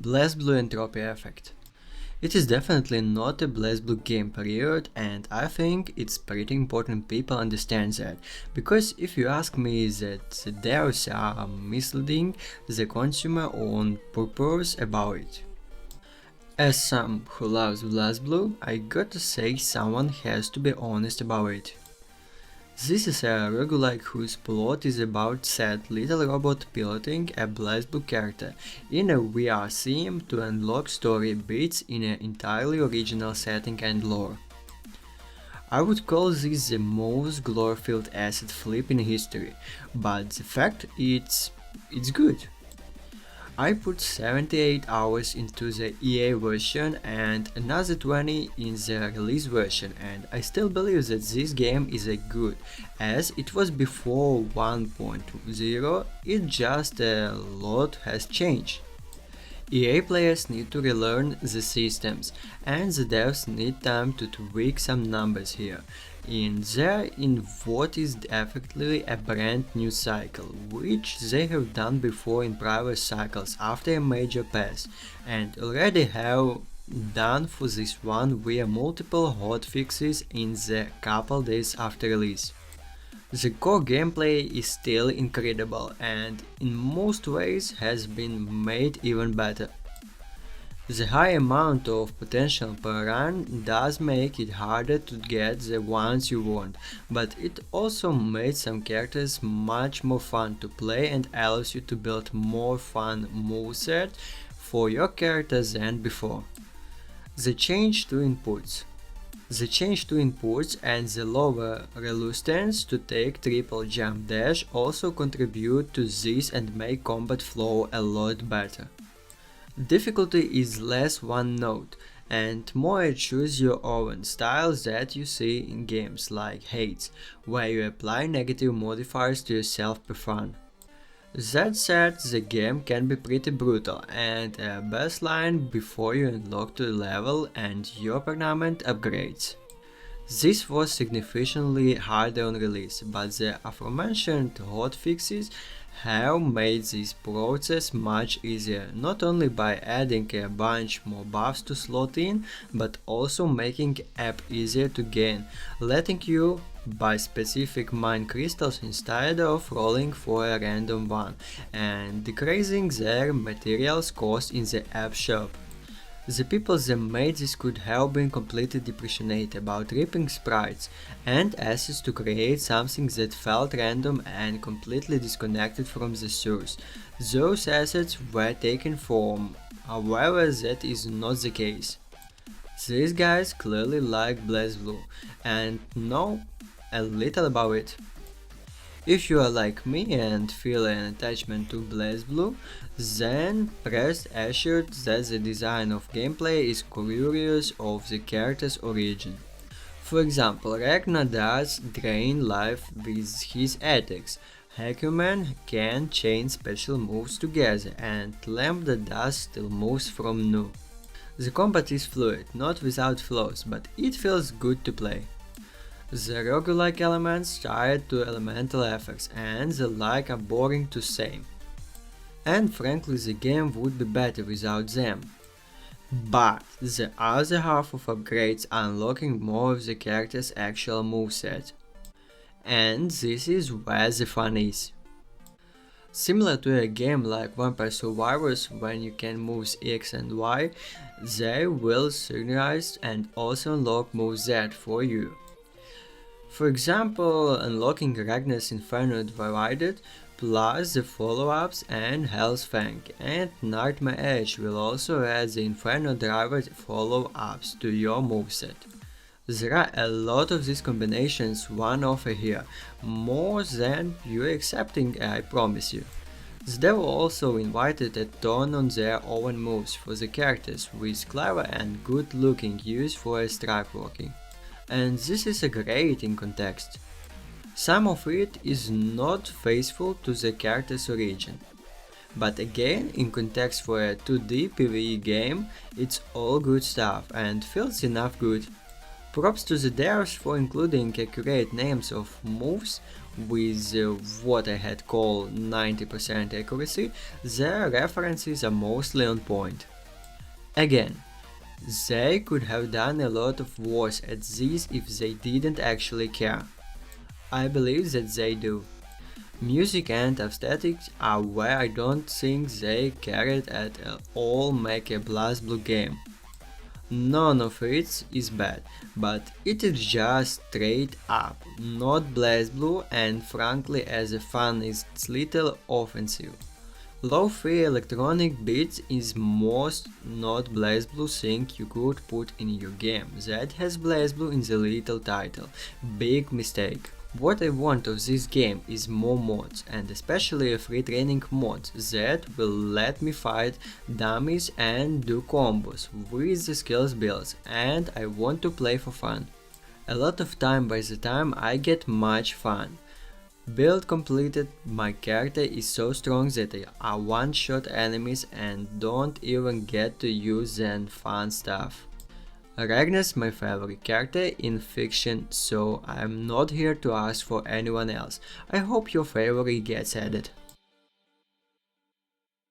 BlazBlue Entropy effect. It is definitely not a BlazBlue game period, and I think it's pretty important people understand that, because if you ask me that the devs are misleading the consumer on purpose about it. As someone who loves BlazBlue, I gotta say someone has to be honest about it. This is a roguelike whose plot is about sad little robot piloting a BlazBlue character in a VR sim to unlock story beats in an entirely original setting and lore. I would call this the most glore-filled asset flip in history, but the fact it's good. I put 78 hours into the EA version and another 20 in the release version, and I still believe that this game is a good, as it was before 1.0, it just a lot has changed. EA players need to relearn the systems, and the devs need time to tweak some numbers here in what is effectively a brand new cycle, which they have done before in prior cycles after a major patch, and already have done for this one via multiple hotfixes in the couple days after release. The core gameplay is still incredible and in most ways has been made even better. The high amount of potential per run does make it harder to get the ones you want, but it also made some characters much more fun to play and allows you to build more fun moveset for your character than before. The change to inputs. The change to inputs and the lower reluctance to take triple jump dash also contribute to this and make combat flow a lot better. Difficulty is less one note and more choose your own styles that you see in games like Hades, where you apply negative modifiers to yourself per fun. That said, the game can be pretty brutal and a baseline before you unlock to the level and your permanent upgrades. This was significantly harder on release, but the aforementioned hotfixes have made this process much easier, not only by adding a bunch more buffs to slot in, but also making app easier to gain, letting you buy specific mine crystals instead of rolling for a random one, and decreasing their materials cost in the app shop. The people that made this could have been completely depressionate about ripping sprites and assets to create something that felt random and completely disconnected from the source. Those assets were taken from, however that is not the case. These guys clearly like BlazBlue and know a little about it. If you are like me and feel an attachment to BlazBlue, then rest assured that the design of gameplay is curious of the character's origin. For example, Ragnar does drain life with his attacks, Hakuman can chain special moves together, and Lambda does still moves from Nu. The combat is fluid, not without flaws, but it feels good to play. The roguelike elements tied to elemental effects and the like are boring to say. And frankly the game would be better without them. But the other half of upgrades are unlocking more of the character's actual moveset. And this is where the fun is. Similar to a game like Vampire Survivors, when you can move X and Y, they will synchronize and also unlock move Z for you. For example, unlocking Ragnar's Inferno Divided, plus the follow-ups and Hell's Fang, and Nightmare Edge will also add the Inferno Driver follow-ups to your moveset. There are a lot of these combinations one offer here, more than you're accepting, I promise you. The devil also invited a ton on their own moves for the characters, with clever and good looking use for a strike working. And this is a great in context. Some of it is not faithful to the character's origin. But again, in context for a 2D PvE game, it's all good stuff and feels enough good. Props to the devs for including accurate names of moves with what I had called 90% accuracy, their references are mostly on point. Again, they could have done a lot of worse at this if they didn't actually care. I believe that they do. Music and aesthetics are where I don't think they cared at all make a BlazBlue game. None of it is bad, but it is just straight up not BlazBlue, and frankly as a fan it's little offensive. Lo-fi electronic beats is most not BlazBlue thing you could put in your game that has BlazBlue in the little title. Big mistake. What I want of this game is more mods, and especially a free training mod that will let me fight dummies and do combos with the skills builds, and I want to play for fun. A lot of time by the time I get much fun. Build completed, my character is so strong that I one-shot enemies and don't even get to use the fun stuff. Ragnar's my favorite character in fiction, so I'm not here to ask for anyone else. I hope your favorite gets added.